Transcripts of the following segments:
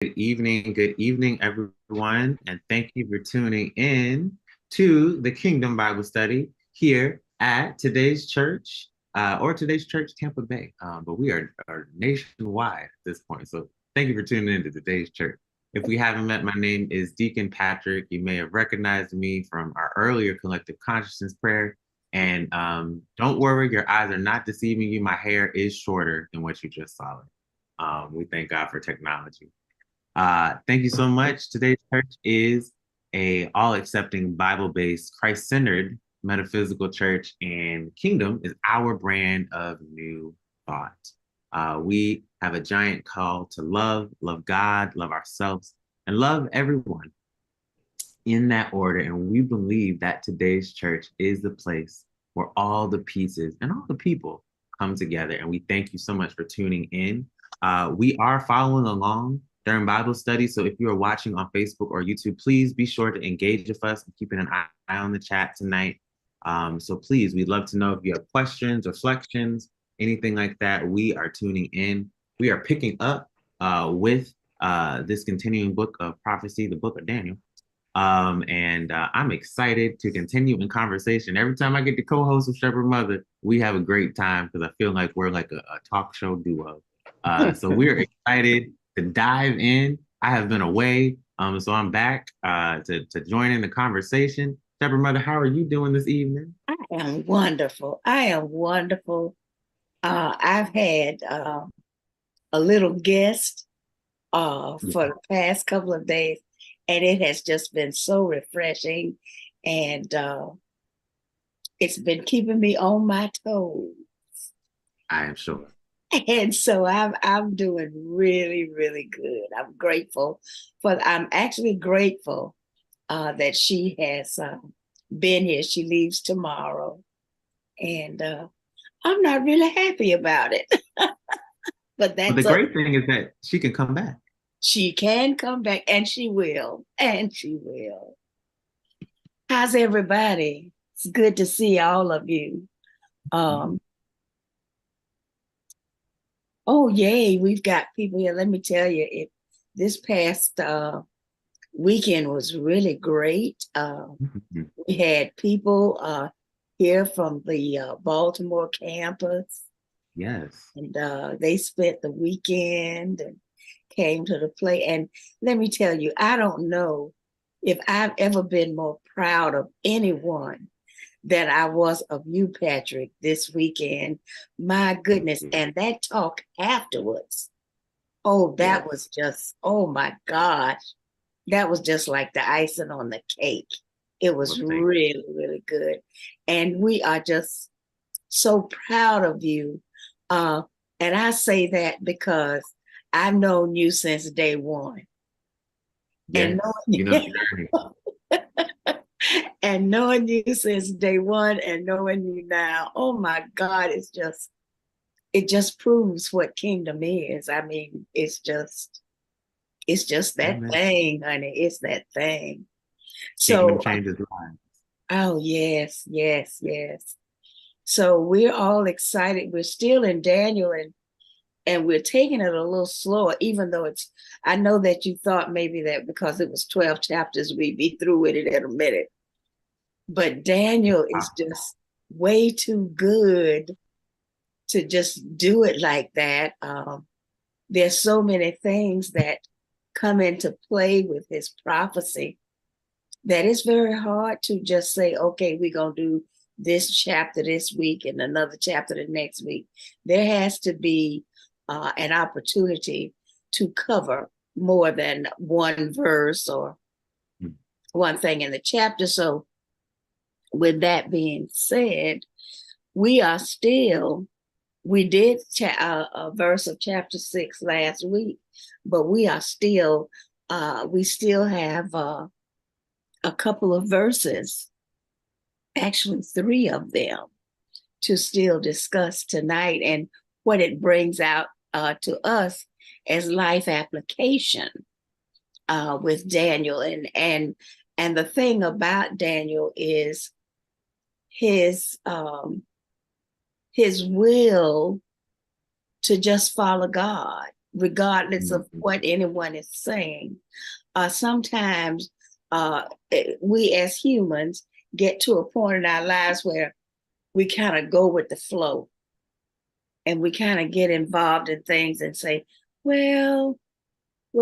Good evening, everyone, and thank you for tuning in to the Kingdom Bible Study here at today's church, or today's church, Tampa Bay. But we are nationwide at this point, so thank you for tuning in to today's church. If we haven't met, my name is Deacon Patrick. You may have recognized me from our earlier collective consciousness prayer. And don't worry, your eyes are not deceiving you. My hair is shorter than what you just saw. We thank God for technology. Thank you so much. Today's church is a all-accepting, Bible-based, Christ-centered metaphysical church, and Kingdom is our brand of new thought. We have a giant call to love God, love ourselves, and love everyone in that order. And we believe that today's church is the place where all the pieces and all the people come together. And we thank you so much for tuning in. We are following along during Bible study. So if you are watching on Facebook or YouTube, please be sure to engage with us and keeping an eye on the chat tonight. So please, we'd love to know if you have questions, reflections, anything like that. We are tuning in. We are picking up with this continuing book of prophecy, the book of Daniel. And I'm excited to continue in conversation. Every time I get to co-host with Shepherd Mother, we have a great time because I feel like we're like a talk show duo. So we're excited to dive in. I have been away, so I'm back to join in the conversation. Shepherd Mother, how are you doing this evening? I am wonderful. I am wonderful. I've had a little guest for the past couple of days, and it has just been so refreshing, and it's been keeping me on my toes. I am sure. And so I'm doing really, really good. I'm grateful I'm actually grateful that she has been here. She leaves tomorrow, and I'm not really happy about it, but But the that's great thing is that she can come back. she can come back, and she will, and she will. How's everybody? It's good to see all of you. Um, oh yay, we've got people here. Let me tell you, this past weekend was really great. We had people here from the Baltimore campus, Yes. and they spent the weekend and came to the play. And let me tell you, I don't know if I've ever been more proud of anyone than I was of you, Patrick, this weekend. My goodness. And that talk afterwards, oh, that Yes. was just, oh my gosh, that was just like the icing on the cake. It was Well, thank you. really, really good. And we are just so proud of you. Uh, and I say that because I've known you since day one. And Yes. You know the knowing, journey. and knowing you since day one and knowing you now, oh my God, it just proves what kingdom is. I mean, it's just that Amen. thing, honey. It's that thing. Kingdom So, changes lives. oh yes, yes, yes. So we're all excited. We're still in Daniel, and we're taking it a little slower, even though I know that you thought maybe that because it was 12 chapters, we'd be through with it in a minute. But Daniel is just way too good to just do it like that. There's so many things that come into play with his prophecy that it's very hard to just say, okay, we're going to do this chapter this week and another chapter the next week. There has to be an opportunity to cover more than one verse or one thing in the chapter. So, with that being said, we are still, we did a verse of chapter 6 last week, but we still have a couple of verses, actually three of them, to still discuss tonight and what it brings out to us as life application with Daniel. And the thing about Daniel is his his will to just follow God. regardless of Mhm. what anyone is saying. Sometimes we as humans get to a point in our lives where we kind of go with the flow and we kind of get involved in things and say, well,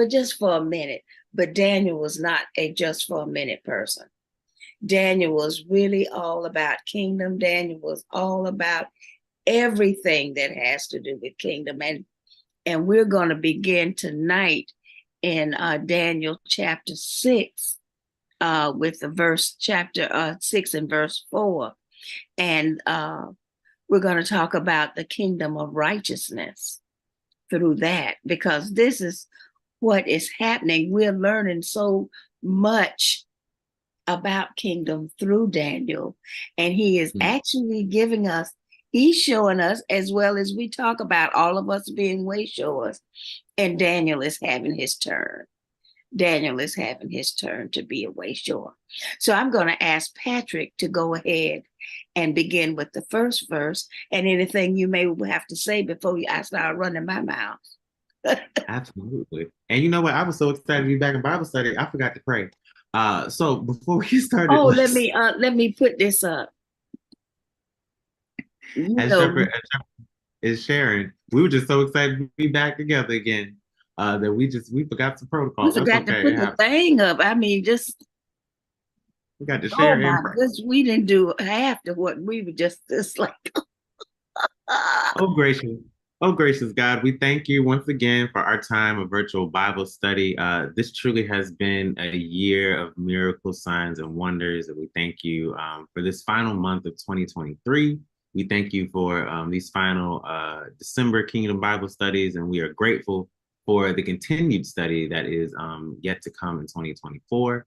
just for a minute. But Daniel was not a just for a minute person. Daniel was really all about kingdom. Daniel was all about everything that has to do with kingdom. And we're going to begin tonight in Daniel chapter 6 with the verse chapter 6 and verse 4. And we're going to talk about the kingdom of righteousness through that, because this is what is happening. We're learning so much about kingdom through Daniel, and he is Mhm. actually giving us, he's showing us, as well as we talk about all of us being way showers, and Daniel is having his turn. Daniel is having his turn to be a way shower. So I'm going to ask Patrick to go ahead and begin with the first verse, and anything you may have to say before I start running my mouth. Absolutely. And you know what? I was so excited to be back in Bible study. I forgot to pray. So before we started, Oh, let me put this up. You as know, Shepherd is sharing, we were just so excited to be back together again. That we forgot some we protocol. That's forgot to okay. put the thing up. I mean, just We got to oh share and my pray. goodness, we didn't do half of what we were just like. Oh, gracious. Oh, gracious God, we thank you once again for our time of virtual Bible study. This truly has been a year of miracles, signs, and wonders. And we thank you for this final month of 2023. We thank you for these final December Kingdom Bible studies. And we are grateful for the continued study that is yet to come in 2024.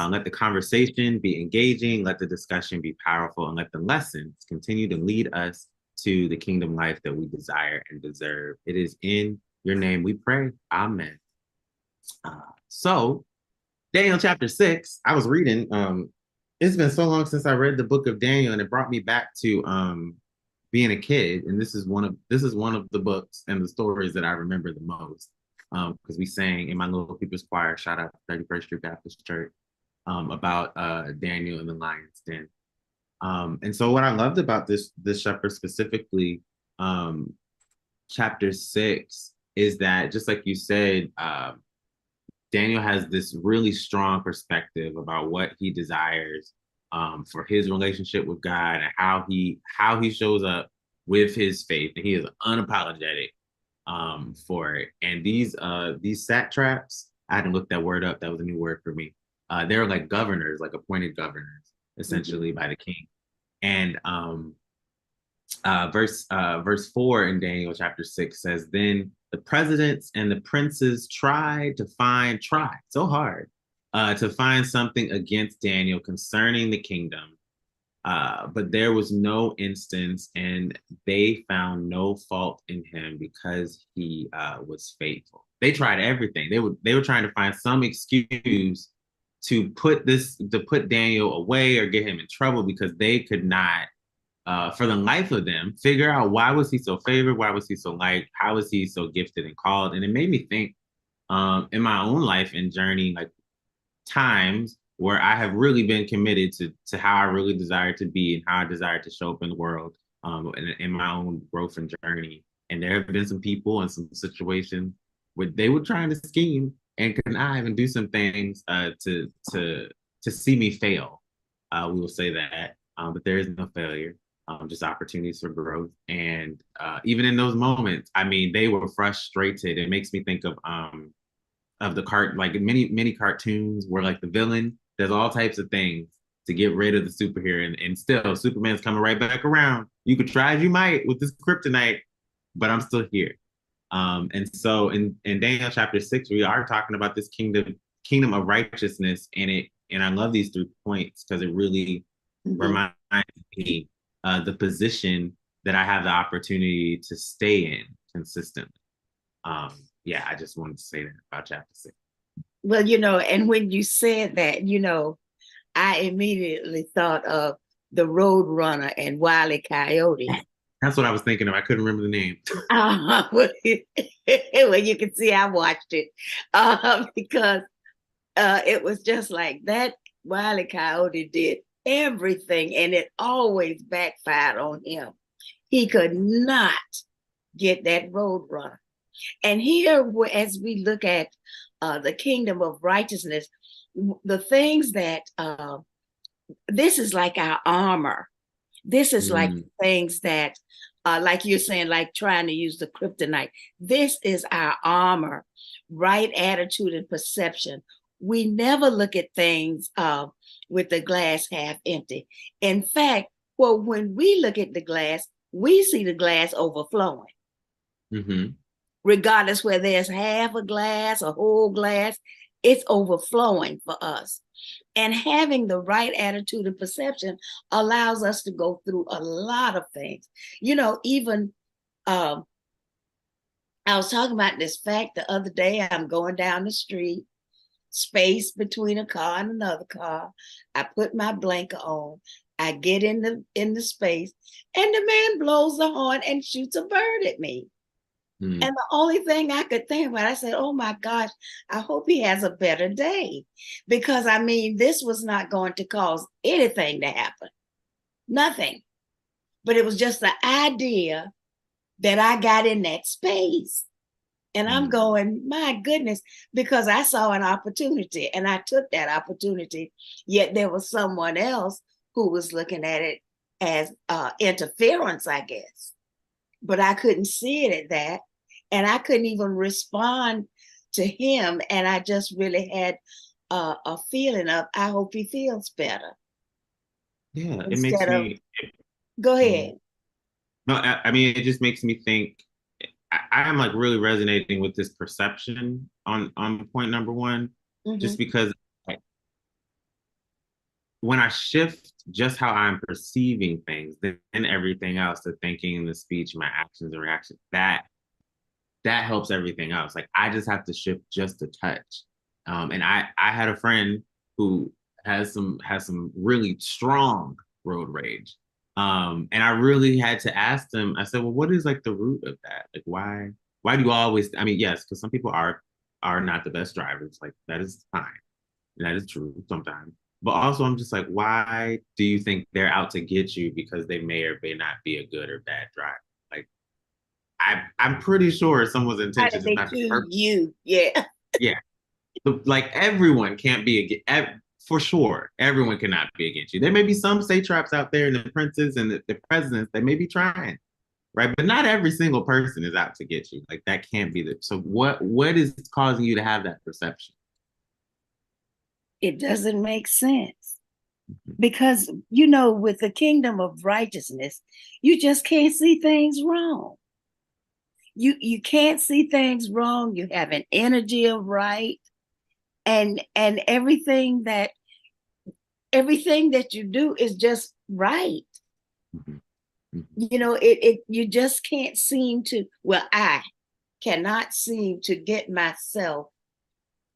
Let the conversation be engaging, let the discussion be powerful, and let the lessons continue to lead us to the kingdom life that we desire and deserve. It is in your name we pray. Amen. So, Daniel chapter 6, I was reading. It's been so long since I read the book of Daniel, and it brought me back to being a kid. And this is one of the books and the stories that I remember the most. Because we sang in my little people's choir, shout out to 31st Street Baptist Church, about Daniel and the lion's den. And so what I loved about this shepherd specifically, um, chapter 6, is that just like you said, Daniel has this really strong perspective about what he desires for his relationship with God and how he shows up with his faith, and he is unapologetic for it. And these satraps, I had to look that word up. That was a new word for me. They're like governors, like appointed governors, essentially by the king. And verse 4 in Daniel chapter 6 says, then the presidents and the princes tried so hard to find something against Daniel concerning the kingdom. But there was no instance, and they found no fault in him because he was faithful. They tried everything. They were trying to find some excuse to put Daniel away or get him in trouble, because they could not, for the life of them, figure out why was he so favored, why was he so liked, how was he so gifted and called. And it made me think, in my own life and journey, like times where I have really been committed to how I really desire to be and how I desire to show up in the world, in my own growth and journey. And there have been some people and some situations where they were trying to scheme and connive and do some things to see me fail. We will say that, but there is no failure. Just opportunities for growth. And even in those moments, I mean, they were frustrated. It makes me think of the like many cartoons where like the villain does all types of things to get rid of the superhero, and still Superman's coming right back around. You could try as you might with this kryptonite, but I'm still here. And so in Daniel chapter 6, we are talking about this kingdom of righteousness, and I love these 3 points because it really Mhm. reminds me the position that I have the opportunity to stay in consistently. Yeah, I just wanted to say that about chapter 6. Well, and when you said that, I immediately thought of the Road Runner and Wile E. Coyote. That's what I was thinking of. I couldn't remember the name. Well, well, you can see I watched it because it was just like that. Wile E. Coyote did everything, and it always backfired on him. He could not get that road runner. And here, as we look at the kingdom of righteousness, the things that this is like our armor. This is like Mm, things that, like you're saying, like trying to use the kryptonite. This is our armor, right attitude and perception. We never look at things with the glass half empty. In fact, well, when we look at the glass, we see the glass overflowing, hmm regardless whether there's half a glass, a whole glass, it's overflowing for us. And having the right attitude and perception allows us to go through a lot of things. You know, even um, I was talking about this fact the other day. I'm going down the street, space between a car and another car. I put my blinker on. I get in the space, and the man blows the horn and shoots a bird at me. mm, And the only thing I could think about, I said, oh my gosh, I hope he has a better day. Because I mean, this was not going to cause anything to happen, nothing. But it was just the idea that I got in that space. And I'm mm. going, my goodness, because I saw an opportunity and I took that opportunity. Yet there was someone else who was looking at it as interference, I guess. But I couldn't see it at that. And I couldn't even respond to him. And I just really had a feeling of, I hope he feels better. Yeah, it makes Instead of, me. go Mhm. ahead. No, I mean, it just makes me think. I am like really resonating with this perception on point number one, just Mm-hmm. because like, when I shift just how I'm perceiving things, then everything else, the thinking, the speech, my actions and reactions, that helps everything else. Like I just have to shift just a touch. And I had a friend who has some really strong road rage. And I really had to ask them. I said, well, what is like the root of that? Like why do you always? I mean, yes, because some people are not the best drivers. Like that is fine. That is true sometimes. But also, I'm just like, why do you think they're out to get you because they may or may not be a good or bad driver? Like I'm pretty sure someone's How did intention is they not to choose hurt. you? Yeah. Yeah, like everyone can't be for sure. Everyone cannot be against you. There may be some satraps out there, and the princes and the presidents that may be trying, right? But not every single person is out to get you. Like that can't be the. So what is causing you to have that perception? It doesn't make sense. Because, you know, with the kingdom of righteousness, you just can't see things wrong. You can't see things wrong. You have an energy of right, and everything that you do is just right. Mhm, mhm, You know, it you just can't seem to, well, I cannot seem to get myself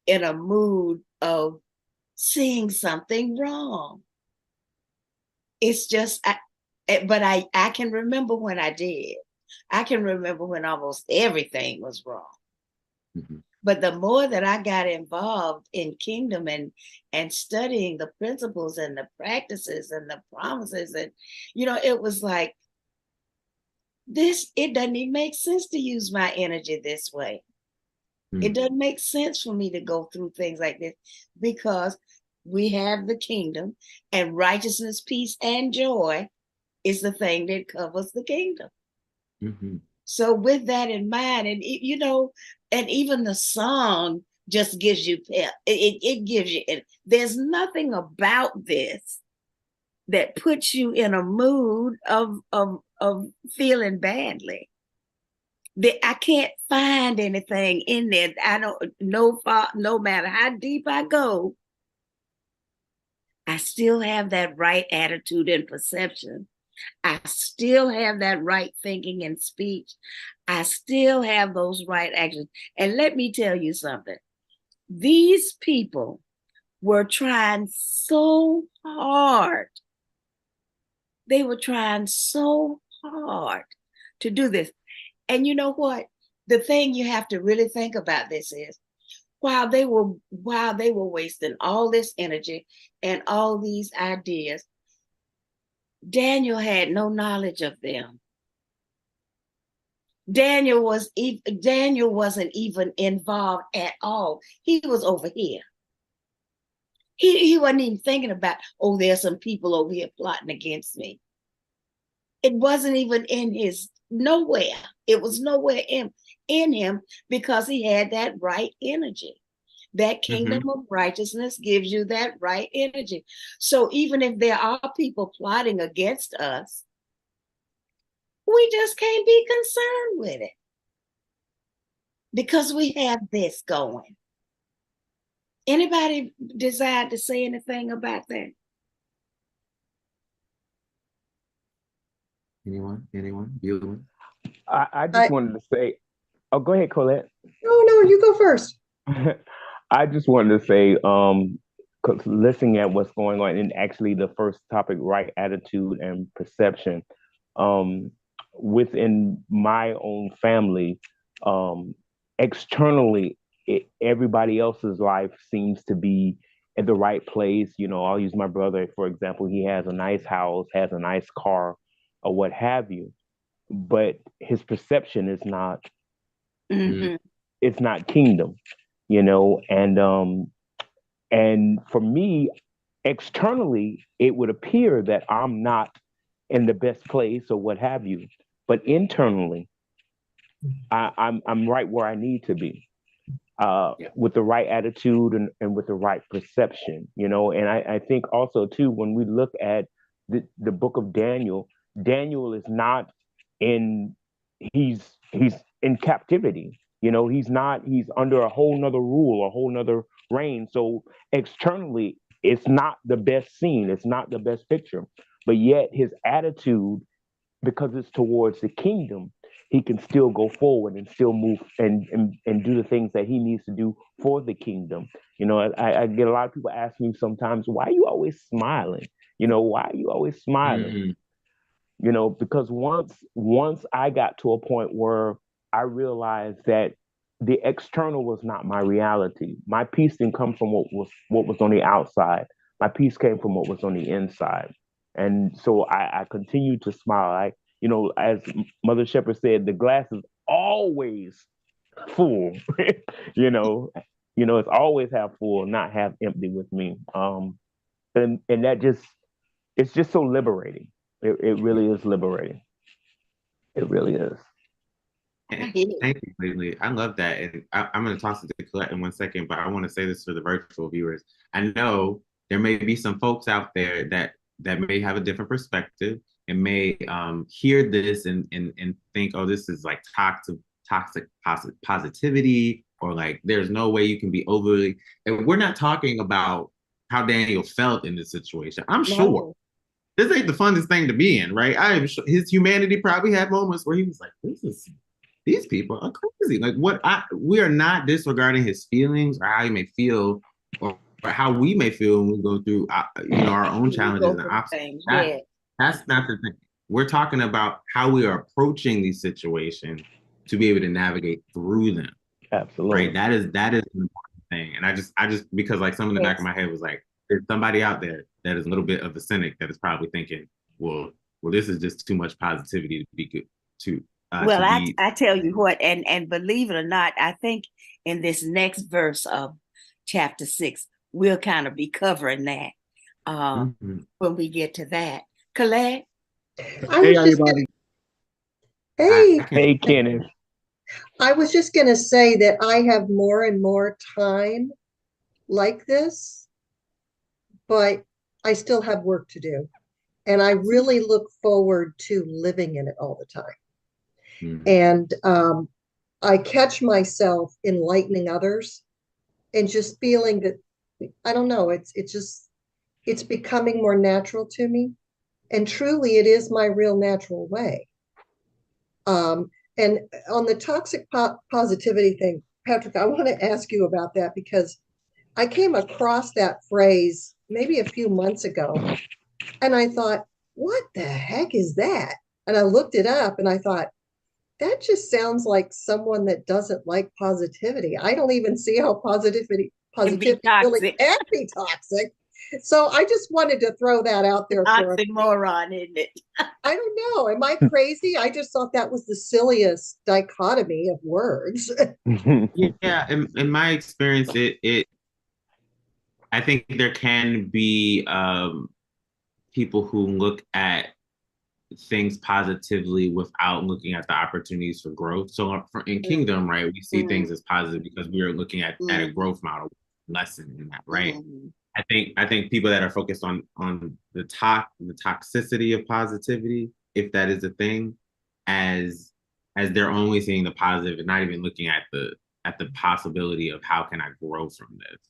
in a mood of seeing something wrong. It's just but I can remember when I did. I can remember when almost everything was wrong. mhm, But the more that I got involved in kingdom and studying the principles and the practices and the promises, and you know, it was like this, it doesn't even make sense to use my energy this way. It mhm, doesn't make sense for me to go through things like this because we have the kingdom, and righteousness, peace, and joy is the thing that covers the kingdom. mhm. So with that in mind, and you know, and even the song just gives you pep. It gives you. There's nothing about this that puts you in a mood of feeling badly. I can't find anything in there. I don't know. No matter how deep I go, I still have that right attitude and perception. I still have that right thinking and speech. I still have those right actions. And let me tell you something. These people were trying so hard. They were trying so hard to do this. And you know what? The thing you have to really think about this is while they were wasting all this energy and all these ideas, Daniel had no knowledge of them. Daniel wasn't even involved at all. He was over here. He wasn't even thinking about, oh, there's some people over here plotting against me. It wasn't even in his nowhere. It was nowhere in him because he had that right energy. That kingdom of righteousness gives you that right energy. So even if there are people plotting against us, we just can't be concerned with it because we have this going. Anybody decide to say anything about that? Anyone? Bueller? I just wanted to say, oh, go ahead, Colette. No, you go first. I just wanted to say, 'cause listening at what's going on, and actually the first topic, right attitude and perception, um, within my own family, externally, everybody else's life seems to be at the right place. You know, I'll use my brother, for example. He has a nice house, has a nice car, or what have you, but his perception is not, Mm-hmm. it's not kingdom, you know. And for me, externally, it would appear that I'm not in the best place or what have you, but internally, I'm right where I need to be, Yeah. with the right attitude and with the right perception, you know. And I think also too, when we look at the book of Daniel, Daniel is not in, he's in captivity. You know, he's under a whole nother rule, a whole nother reign. So externally, it's not the best scene, it's not the best picture. But yet his attitude, because it's towards the kingdom, he can still go forward and still move and do the things that he needs to do for the kingdom. You know, I get a lot of people ask me sometimes, why are you always smiling? You know, why are you always smiling? Mm-hmm. You know, because once I got to a point where I realized that the external was not my reality. My peace didn't come from what was on the outside. My peace came from what was on the inside. And so I continued to smile. You know, as Mother Shepherd said, the glass is always full. you know, it's always half full, not half empty with me. And that just, it's just so liberating. It really is liberating. It really is. Thank you, Lately. I love that. And I'm going to toss it to Colette in 1 second, but I want to say this for the virtual viewers. I know there may be some folks out there that may have a different perspective and may hear this and think, oh, this is like toxic positivity, or like there's no way you can be overly. And we're not talking about how Daniel felt in this situation. I'm sure No. this ain't the funnest thing to be in, right? I am sure his humanity probably had moments where he was like, these people are crazy. Like we are not disregarding his feelings or how he may feel, or how we may feel when we go through, our own challenges and obstacles. Yeah. That's not the thing. We're talking about how we are approaching these situations to be able to navigate through them. Absolutely. Right. That is an important thing. And I just because like some in the back of my head was like, there's somebody out there that is a little bit of a cynic that is probably thinking, well, this is just too much positivity to be good to. Well, I tell you what, and believe it or not, I think in this next verse of chapter 6, we'll kind of be covering that when we get to that. Colette? Hey, everybody. Hey, Kenneth. I was just going to say that I have more and more time like this, but I still have work to do. And I really look forward to living in it all the time. Mm-hmm. And I catch myself enlightening others and just feeling that, I don't know, it's becoming more natural to me. And truly, it is my real natural way. And on the toxic positivity thing, Patrick, I want to ask you about that because I came across that phrase maybe a few months ago, and I thought, what the heck is that? And I looked it up and I thought, that just sounds like someone that doesn't like positivity. I don't even see how Can be positivity really toxic. can be toxic. So I just wanted to throw that out there for Oxymoron, isn't it? I don't know. Am I crazy? I just thought that was the silliest dichotomy of words. Yeah, in my experience, it I think there can be people who look at things positively without looking at the opportunities for growth. So in Kingdom, right, we see things as positive because we are looking at a growth model lesson in that, right? I think people that are focused on the toxicity of positivity, if that is a thing, as they're only seeing the positive and not even looking at the possibility of how can I grow from this,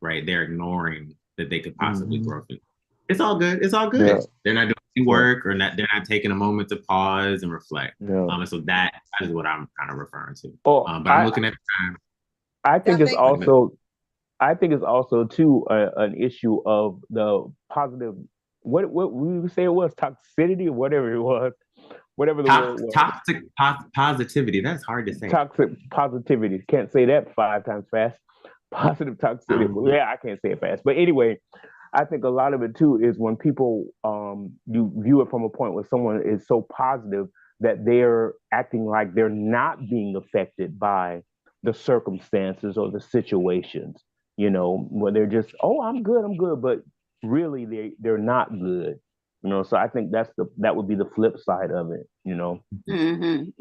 right? They're ignoring that they could possibly grow from it. It's all good. It's all good. Yeah. They're not doing work or not. They're not taking a moment to pause and reflect. Yeah. And so that is what I'm kind of referring to. Oh, but I'm looking at the time. I think That it's makes also, I think it's also too an issue of the positive. What we would say it was toxicity or whatever it was, whatever the word was. Toxic positivity. That's hard to say. Toxic positivity. Can't say that 5 times fast. Positive toxicity. Yeah, I can't say it fast. But anyway, I think a lot of it too is when people you view it from a point where someone is so positive that they're acting like they're not being affected by the circumstances or the situations, you know, where they're just, oh, I'm good, but really they're not good, you know. So I think that would be the flip side of it, you know. Then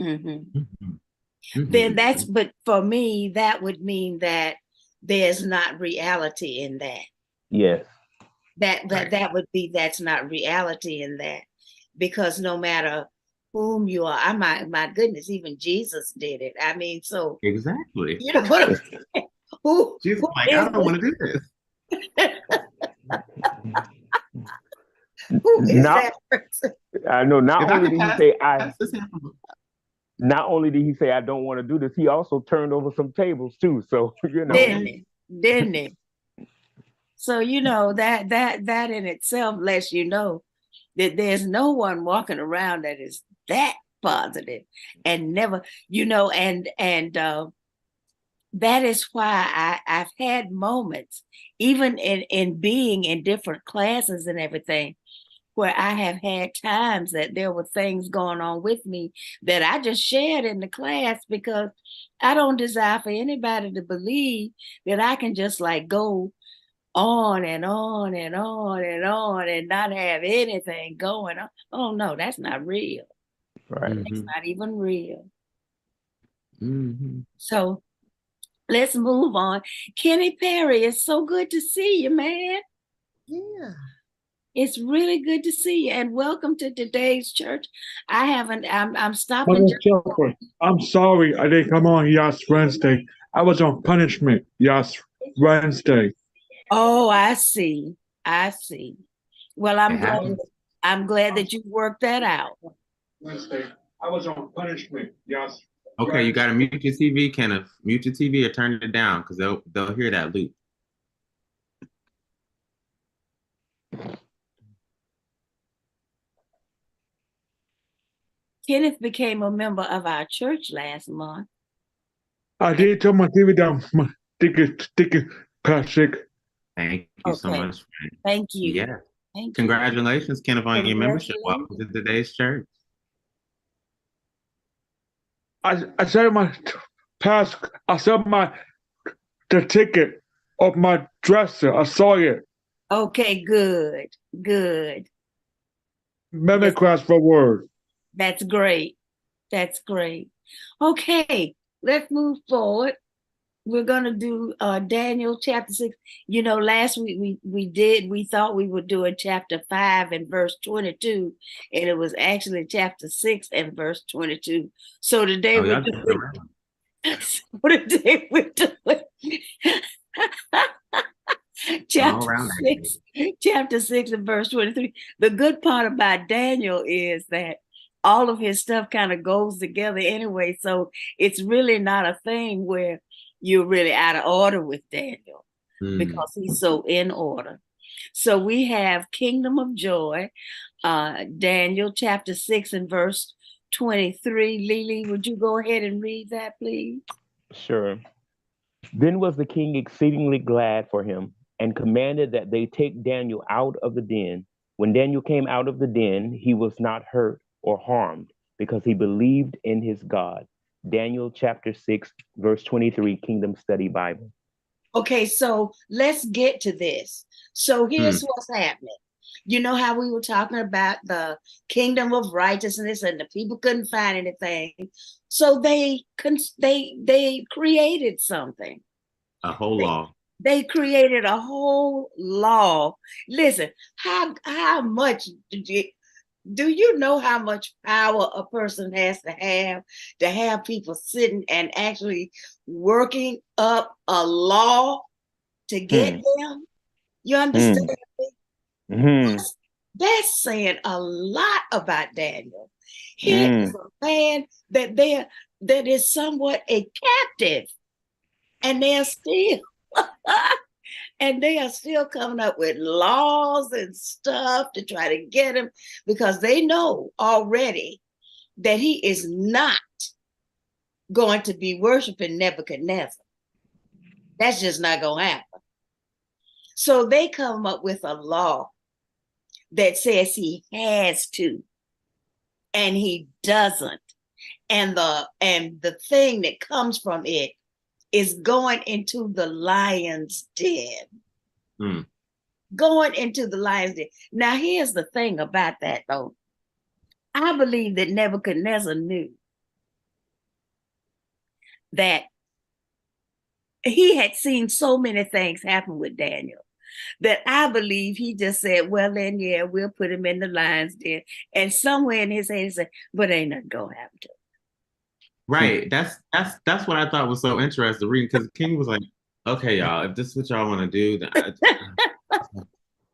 but for me, that would mean that there's not reality in that. Yes. That would be, that's not reality in that, because no matter whom you are, my goodness, even Jesus did it. I mean, so exactly. you know what I'm saying? Who like, I don't want to do this. Who is that person? I know. Not only did he say not only did he say I don't want to do this, he also turned over some tables too. So you know, didn't he? So you know that in itself lets you know that there's no one walking around that is that positive and never, you know, and that is why I've had moments, even in being in different classes and everything, where I have had times that there were things going on with me that I just shared in the class, because I don't desire for anybody to believe that I can just like go on and on and on and on and not have anything going on. Oh no, that's not real. Right. It's not even real. So let's move on. Kenny Perry, it's so good to see you, man. Yeah. It's really good to see you, and welcome to today's church. I'm stopping. I'm sorry I didn't come on last Wednesday. I was on punishment last Wednesday. Oh, I see. Well, I'm glad that you worked that out. Wednesday, I was on punishment. Yes. Okay, you got to mute your TV, Kenneth. Mute your TV or turn it down, because they'll hear that loop. Kenneth became a member of our church last month. I did turn my TV down. My sticky classic. Thank you so much. Thank you. Yeah. Thank Congratulations, Kenneth, on your membership. Welcome to today's church. I said my pass. I saw the ticket of my dresser. I saw it. Okay, good. Memory class for word. That's great. Okay, let's move forward. We're gonna do Daniel chapter 6. You know, last week we thought we would do in chapter 5 and verse 22, and it was actually chapter 6 and verse 22. So today we're doing chapter 6 and verse 23. The good part about Daniel is that all of his stuff kind of goes together anyway. So it's really not a thing where you're really out of order with Daniel, because he's so in order. So we have Kingdom of Joy, Daniel chapter 6 and verse 23. Lily, would you go ahead and read that, please? Sure. Then was the king exceedingly glad for him, and commanded that they take Daniel out of the den. When Daniel came out of the den, he was not hurt or harmed, because he believed in his God. Daniel chapter 6, verse 23, Kingdom Study Bible. Okay, so let's get to this. So here's what's happening. You know how we were talking about the kingdom of righteousness and the people couldn't find anything. So they created something. A whole law. They created a whole law. Listen, how much do you know how much power a person has to have people sitting and actually working up a law to get them? You understand me? That's saying a lot about Daniel. Here is a man that is somewhat a captive, and they're still and they are still coming up with laws and stuff to try to get him, because they know already that he is not going to be worshiping Nebuchadnezzar. That's just not going to happen. So they come up with a law that says he has to, and he doesn't. And the thing that comes from it is going into the lion's den. Going into the lion's den. Now, here's the thing about that, though. I believe that Nebuchadnezzar knew that he had seen so many things happen with Daniel that I believe he just said, well, then, yeah, we'll put him in the lion's den. And somewhere in his head, he said, but ain't nothing going to happen to him. Right. That's what I thought was so interesting reading, because King was like, okay, y'all, if this is what y'all want to do, then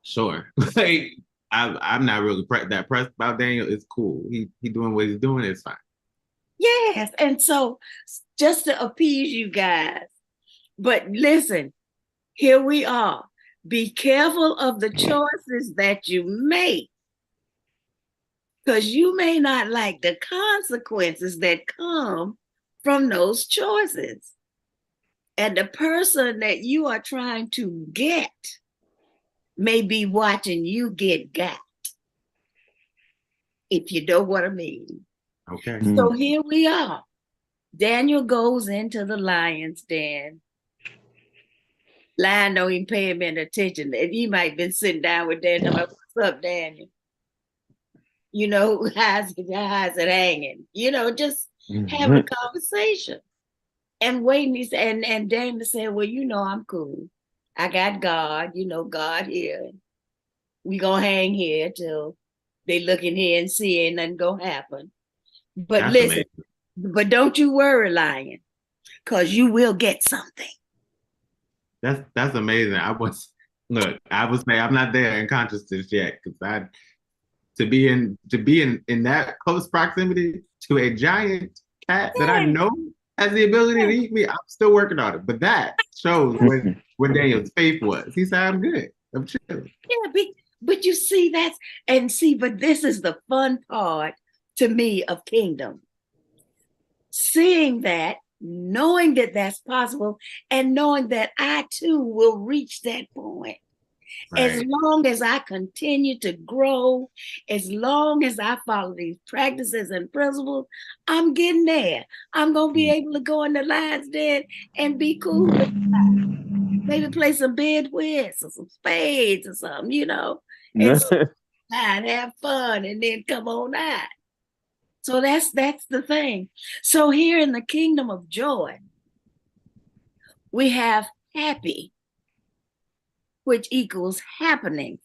sure. Like, I'm not really that pressed about Daniel. It's cool. He doing what he's doing. It's fine. Yes. And so just to appease you guys, but listen, here we are. Be careful of the choices that you make, because you may not like the consequences that come from those choices. And the person that you are trying to get may be watching you get got, if you know what I mean. Okay. So here we are. Daniel goes into the lion's den. Lion don't even pay him any attention. And he might have been sitting down with Daniel. Like, what's up, Daniel? You know, how's it hanging? You know, just having a conversation and waiting. And Daniel said, well, you know, I'm cool. I got God, you know, God here. We gonna hang here till they look in here and see ain't nothing gonna happen. But That's listen, amazing. but don't you worry, Lion, because you will get something. That's amazing. I was saying I'm not there in consciousness yet, because to be in that close proximity to a giant cat that I know has the ability to eat me, I'm still working on it. But that shows when Daniel's faith was. He said, I'm good. I'm chilling. Yeah, but you see but this is the fun part to me of kingdom. Seeing that, knowing that that's possible, and knowing that I too will reach that point. Right. As long as I continue to grow, as long as I follow these practices and principles, I'm getting there. I'm going to be able to go in the lion's den and be cool with that. Maybe play some bid whist or some spades or something, you know, and have fun and then come on out. So that's the thing. So here in the kingdom of joy, we have happy, which equals happening.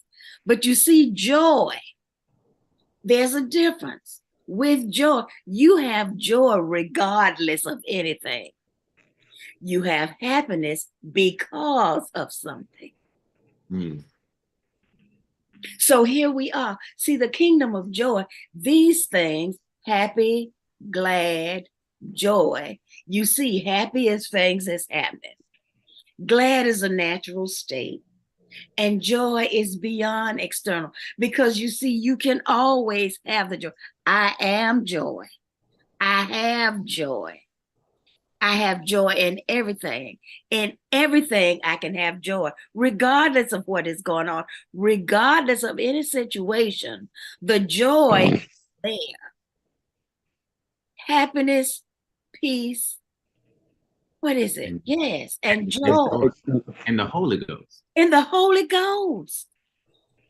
But you see, joy, there's a difference. With joy, you have joy regardless of anything. You have happiness because of something. So here we are. See, the kingdom of joy, these things, happy, glad, joy. You see, happy is things that's happening. Glad is a natural state. And joy is beyond external because you see, you can always have the joy. I am joy. I have joy. I have joy in everything. In everything, I can have joy, regardless of what is going on, regardless of any situation. The joy is there. Happiness, peace. What is it? Yes. And joy And the Holy Ghost. in the Holy Ghost.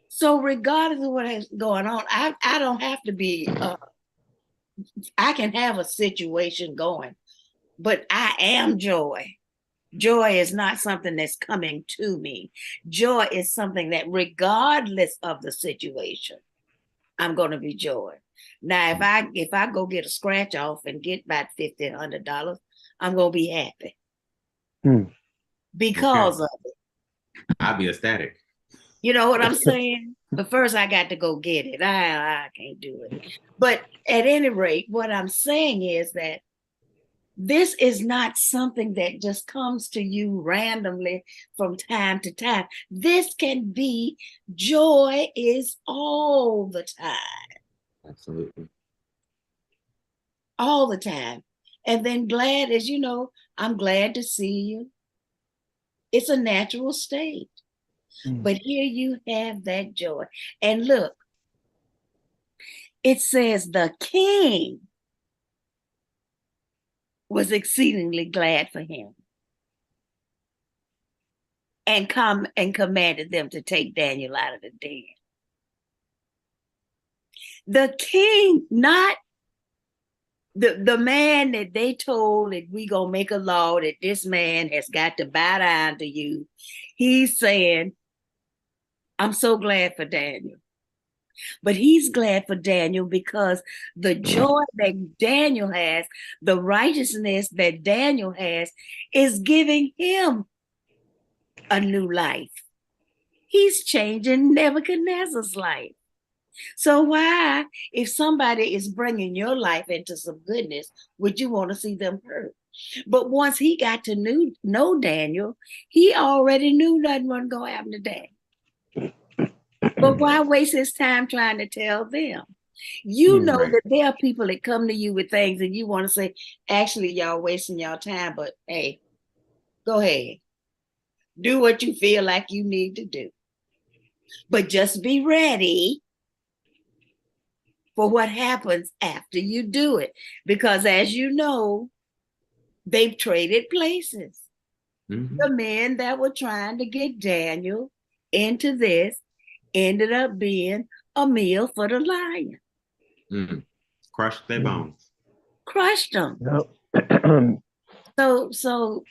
So, regardless of what is going on, I don't have to be, I can have a situation going, but I am joy. Joy is not something that's coming to me. Joy is something that, regardless of the situation, I'm going to be joy. Now, if I go get a scratch off and get about $50, $100, I'm going to be happy because of it. I'll be ecstatic. You know what I'm saying? But first, I got to go get it. I can't do it. But at any rate, what I'm saying is that this is not something that just comes to you randomly from time to time. This can be joy is all the time. Absolutely. All the time. And then glad, as you know, I'm glad to see you. It's a natural state. But here you have that joy. And look, it says the king was exceedingly glad for him and come and commanded them to take Daniel out of the den. The king, not the man that they told that we gonna make a law that this man has got to bow down to you. He's saying, I'm so glad for Daniel. But he's glad for Daniel because the joy that Daniel has, the righteousness that Daniel has, is giving him a new life. He's changing Nebuchadnezzar's life. So why, if somebody is bringing your life into some goodness, would you want to see them hurt? But once he got to know Daniel, he already knew nothing wasn't going to happen to Daniel. But why waste his time trying to tell them? You know that there are people that come to you with things and you want to say, actually, y'all wasting y'all time, but hey, go ahead. Do what you feel like you need to do. But just be ready for what happens after you do it. Because as you know, they've traded places. The men that were trying to get Daniel into this ended up being a meal for the lion. Crushed their bones. Crushed them. So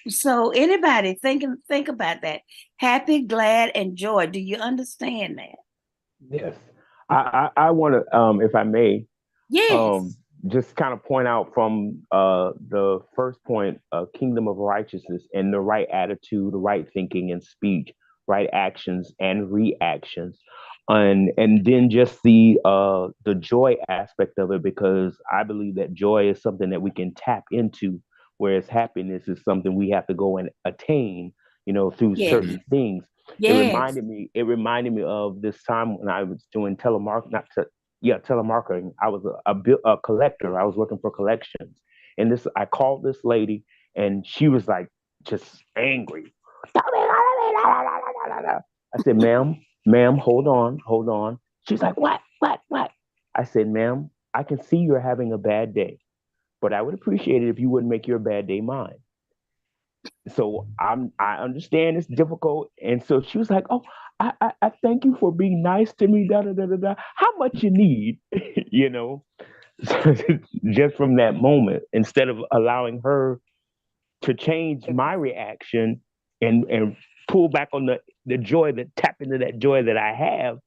anybody think about that. Happy, glad, and joy. Do you understand that? Yes. I want to, if I may, yes, just kind of point out from the first point, kingdom of righteousness and the right attitude, the right thinking and speech, right actions and reactions, and then just the joy aspect of it, because I believe that joy is something that we can tap into, whereas happiness is something we have to go and attain, through certain things. yes. It reminded me of this time when I was doing telemarketing. Telemarketing. I was a collector. I was working for collections, and I called this lady, and she was like just angry. I said, ma'am, hold on. She's like, what? I said, ma'am, I can see you're having a bad day, but I would appreciate it if you wouldn't make your bad day mine. So I understand it's difficult. And so she was like, oh, I thank you for being nice to me. Da, da, da, da, da. How much you need? you know, just from that moment, instead of allowing her to change my reaction and pull back on the joy, that tap into that joy that I have,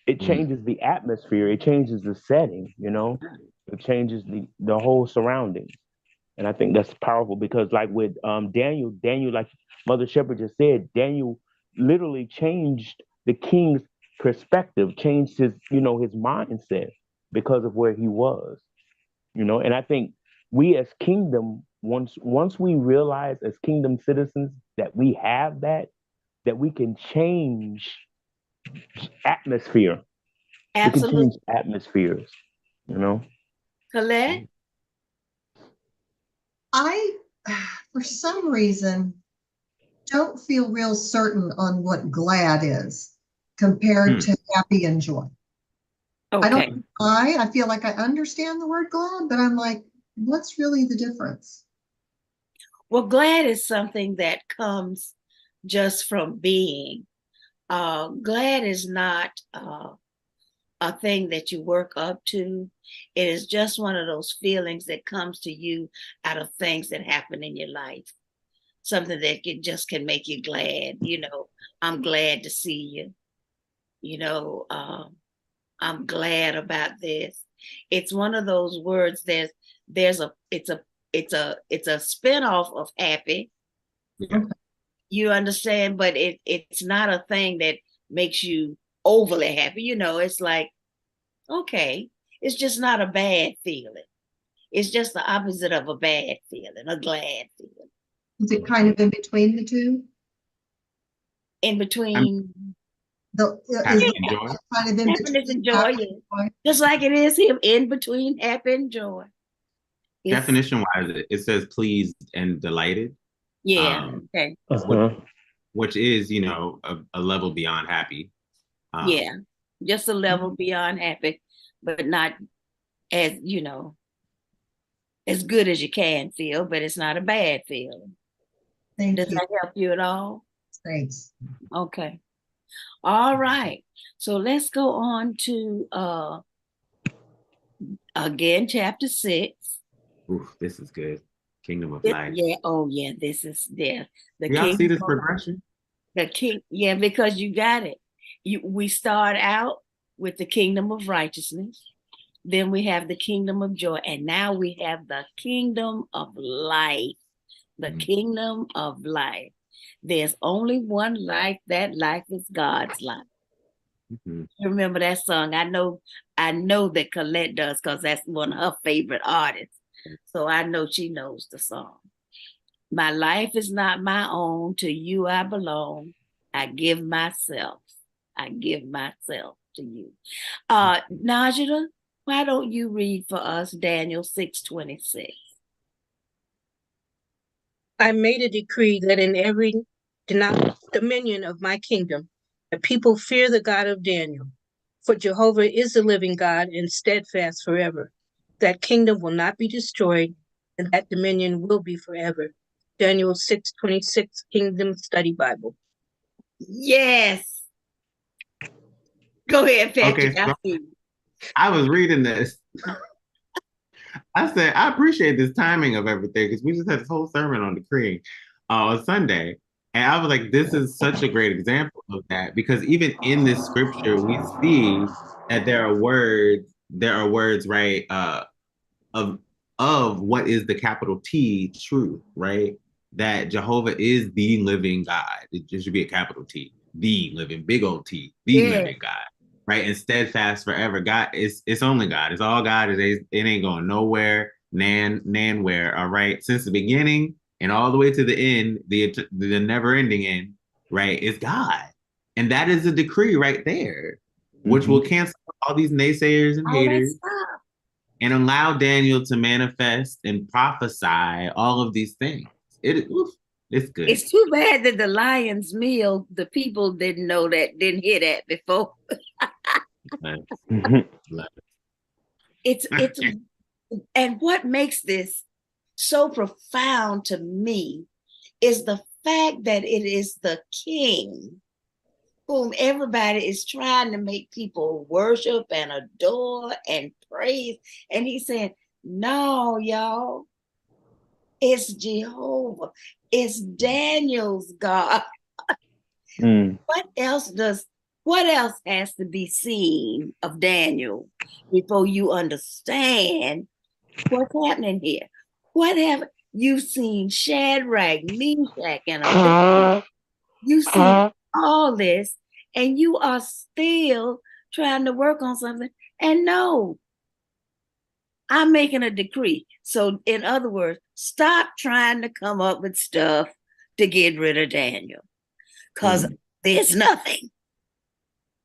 it changes the atmosphere. It changes the setting, it changes the whole surroundings. And I think that's powerful because, like with Daniel, like Mother Shepherd just said, Daniel literally changed the king's perspective, changed his mindset because of where he was, And I think we as kingdom, once we realize as kingdom citizens that we have that, that we can change atmosphere. We can Absolutely. change atmospheres, you know? Colette? I, for some reason, don't feel real certain on what glad is compared to happy and joy. I don't Okay. know why. I feel like I understand the word glad, but I'm like, what's really the difference? Well, glad is something that comes just from being. Glad is not a thing that you work up to. It is just one of those feelings that comes to you out of things that happen in your life. Something that can make you glad. I'm glad to see you. I'm glad about this. It's one of those words. It's a spinoff of happy. Yeah. You understand, but it's not a thing that makes you overly happy. It's like, okay, it's just not a bad feeling. It's just the opposite of a bad feeling, a glad feeling. Is it kind of in between the two? In I'm between Is happy the and joy. kind of in happiness between and joy, happy yeah. and joy? Just like it is here in between happy and joy. It's Definition wise, it says pleased and delighted, yeah, um, okay. which, Uh-huh. which is, a level beyond happy. Yeah. Just a level beyond happy, but not as, as good as you can feel, but it's not a bad feeling. Thank Does you. that help you at all? Thanks. Okay. All right. So let's go on to again chapter 6. Ooh, this is good. Kingdom of life. Yeah, oh yeah, this is there. The Do y'all see king this progression? the king, yeah, because you got it. We start out with the kingdom of righteousness, then we have the kingdom of joy, and now we have the kingdom of life. The kingdom of life. There's only one life. That life is God's life. Mm-hmm. You remember that song? I know that Colette does because that's one of her favorite artists. So I know she knows the song. My life is not my own. To you I belong. I give myself. I give myself to you. Najida, why don't you read for us Daniel 6:26? I made a decree that in every dominion of my kingdom, the people fear the God of Daniel. For Jehovah is the living God and steadfast forever. That kingdom will not be destroyed, and that dominion will be forever. Daniel 6:26, Kingdom Study Bible. Yes. Go ahead, Patrick. Okay, I so see you. I was reading this. I said, I appreciate this timing of everything because we just had this whole sermon on decreeing on Sunday. And I was like, this is such a great example of that because even in this scripture, we see that there are words, right, of what is the capital T truth, right? That Jehovah is the living God. It just should be a capital T, the living, big old T, the Yeah. living God, right? And steadfast forever. God, it's only God. It's all God. It ain't going nowhere, where. All right. Since the beginning and all the way to the end, the never ending end, right? Is God. And that is a decree right there, which will cancel all these naysayers and All that haters stuff. and allow Daniel to manifest and prophesy all of these things. It's good. It's too bad that the lion's meal, the people didn't know that, didn't hear that before. It's and what makes this so profound to me is the fact that it is the king whom everybody is trying to make people worship and adore and praise. And he's saying, no, y'all, it's Jehovah. It's Daniel's God. What else has to be seen of Daniel before you understand what's happening here? What have you seen? Shadrach, Meshach, and Abednego. You see all this, and you are still trying to work on something. And no, I'm making a decree. So, in other words, stop trying to come up with stuff to get rid of Daniel. because there's nothing.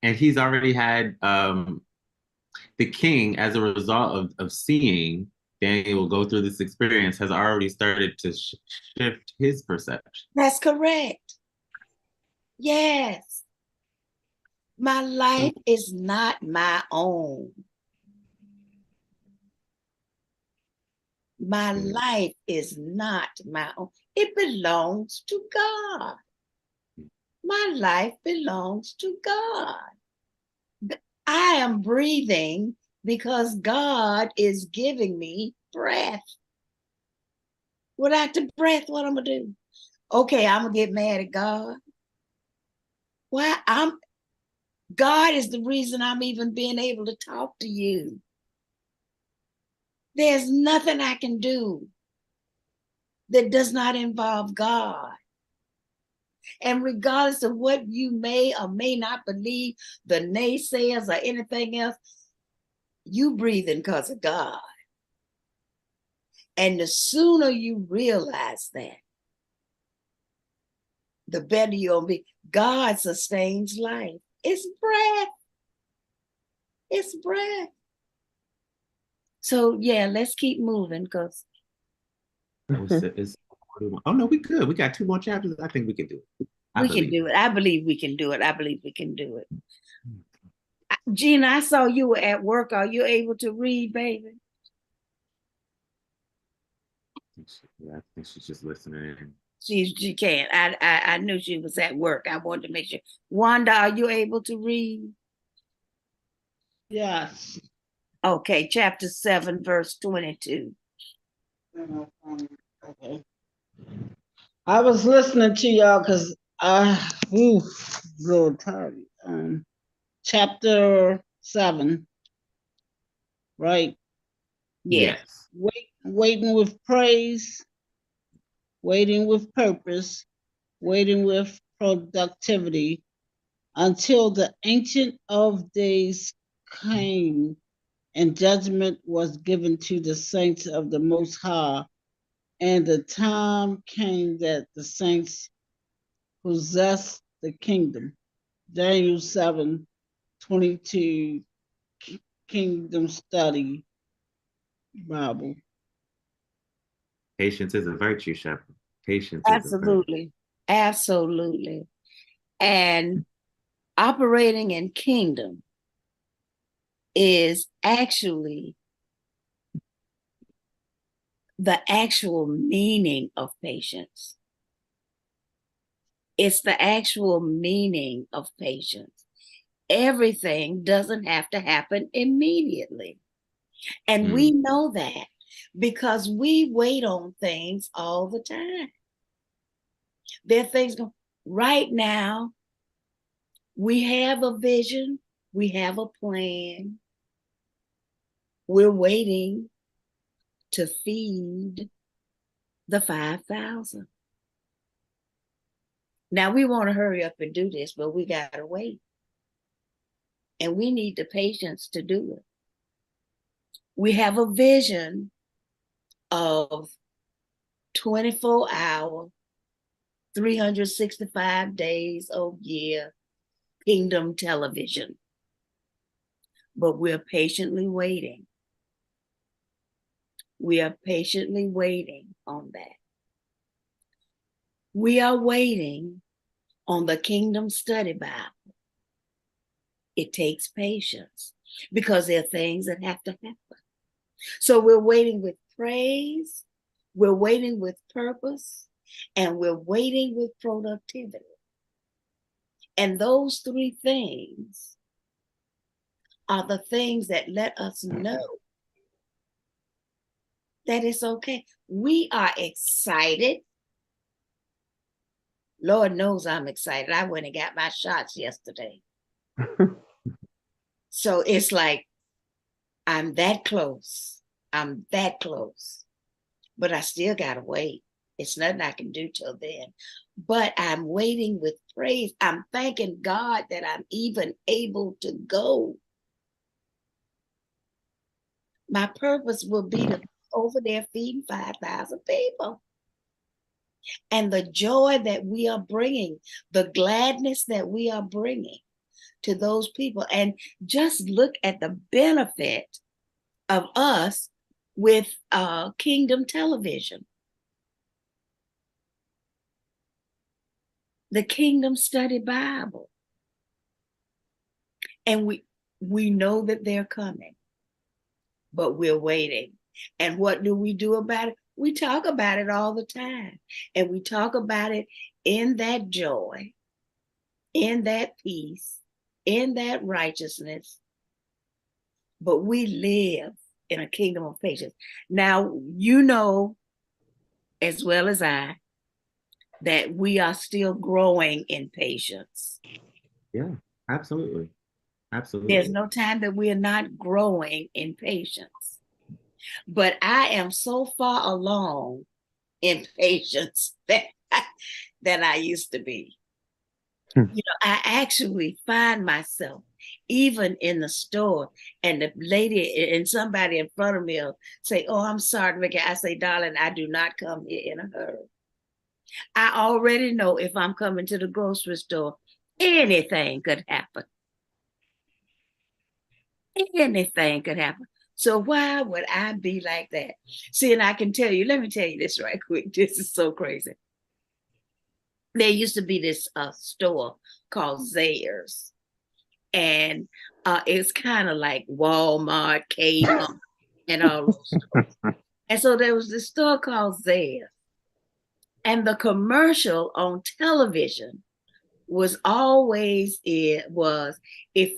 And he's already had the king, as a result of seeing Daniel go through this experience, has already started to shift his perception. That's correct. Yes. My life is not my own. My life is not my own. It belongs to God. My life belongs to God. I am breathing because God is giving me breath. Without the breath, what I'm gonna do? Okay, I'm gonna get mad at God. Why? God is the reason I'm even being able to talk to you. There's nothing I can do that does not involve God. And regardless of what you may or may not believe, the naysayers or anything else, you breathing because of God. And the sooner you realize that, the better you'll be. God sustains life. It's breath. It's breath. So yeah, let's keep moving because Oh no, we could. We got 2 more chapters. I think we can do it. we can do it. I believe we can do it. I believe we can do it. Gina, I saw you were at work. Are you able to read, baby? I think she's just listening in. She can't. I knew she was at work. I wanted to make sure. Wanda, are you able to read? Yes. Okay, chapter 7, verse 22. Okay. I was listening to y'all because I little tired. Chapter 7, right? Yes. Waiting with praise, waiting with purpose, waiting with productivity until the Ancient of Days came and judgment was given to the saints of the Most High. And the time came that the saints possessed the kingdom. Daniel 7:22, Kingdom Study Bible. Patience is a virtue, Shepherd. Patience is a virtue. Absolutely. Absolutely. And operating in kingdom is actually the actual meaning of patience. It's the actual meaning of patience. Everything doesn't have to happen immediately. And we know that because we wait on things all the time. There are things going right now. We have a vision, we have a plan. We're waiting to feed the 5,000. Now we want to hurry up and do this, but we got to wait. And we need the patience to do it. We have a vision of 24-hour, 365 days a year kingdom television. But we're patiently waiting. We are patiently waiting on that. We are waiting on the Kingdom Study Bible. It takes patience because there are things that have to happen. So we're waiting with praise, we're waiting with purpose, and we're waiting with productivity. And those 3 things are the things that let us know that it's okay. We are excited. Lord knows I'm excited. I went and got my shots yesterday. So it's like, I'm that close. I'm that close. But I still got to wait. It's nothing I can do till then. But I'm waiting with praise. I'm thanking God that I'm even able to go. My purpose will be to be over there feeding 5,000 people. and the joy that we are bringing, the gladness that we are bringing to those people. And just look at the benefit of us with Kingdom Television. The Kingdom Study Bible. And we know that they're coming, but we're waiting. And what do we do about it? We talk about it all the time. And we talk about it in that joy, in that peace, in that righteousness. But we live in a kingdom of patience. Now, you know, as well as I, that we are still growing in patience. Yeah, absolutely. Absolutely. There's no time that we are not growing in patience. But I am so far along in patience that I used to be. You know, I actually find myself even in the store, and the lady and somebody in front of me will say, "Oh, I'm sorry, Ricky." I say, "Darling, I do not come here in a hurry." I already know if I'm coming to the grocery store, anything could happen. Anything could happen. So why would I be like that? See, and I can tell you, let me tell you this right quick. This is so crazy. There used to be this store called Zayre's. And it's kind of like Walmart, Kmart, and all those stores. And so there was this store called Zayre's. And the commercial on television was always if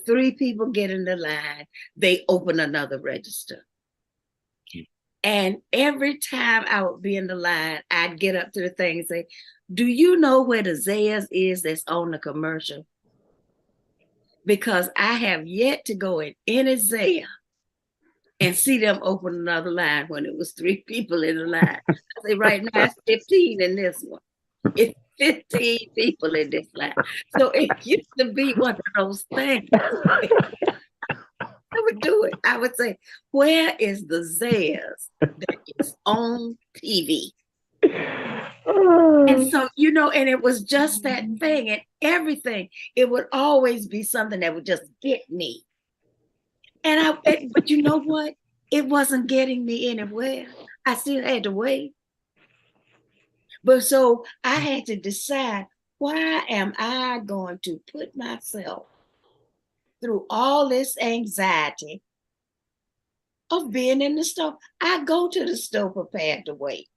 3 people get in the line, they open another register. And every time I would be in the line, I'd get up to the thing and say, "Do you know where the Zayre's is that's on the commercial?" Because I have yet to go in any Zayre and see them open another line when it was 3 people in the line. I say, right now it's 15 in this one. It's 15 people in this line. So it used to be one of those things. I would do it. I would say, where is the Zayre's that is on TV? And so, you know, and it was just that thing, and everything. It would always be something that would just get me. But you know what? It wasn't getting me anywhere. I still had to wait. But so I had to decide, why am I going to put myself through all this anxiety of being in the store? I go to the store prepared to wait.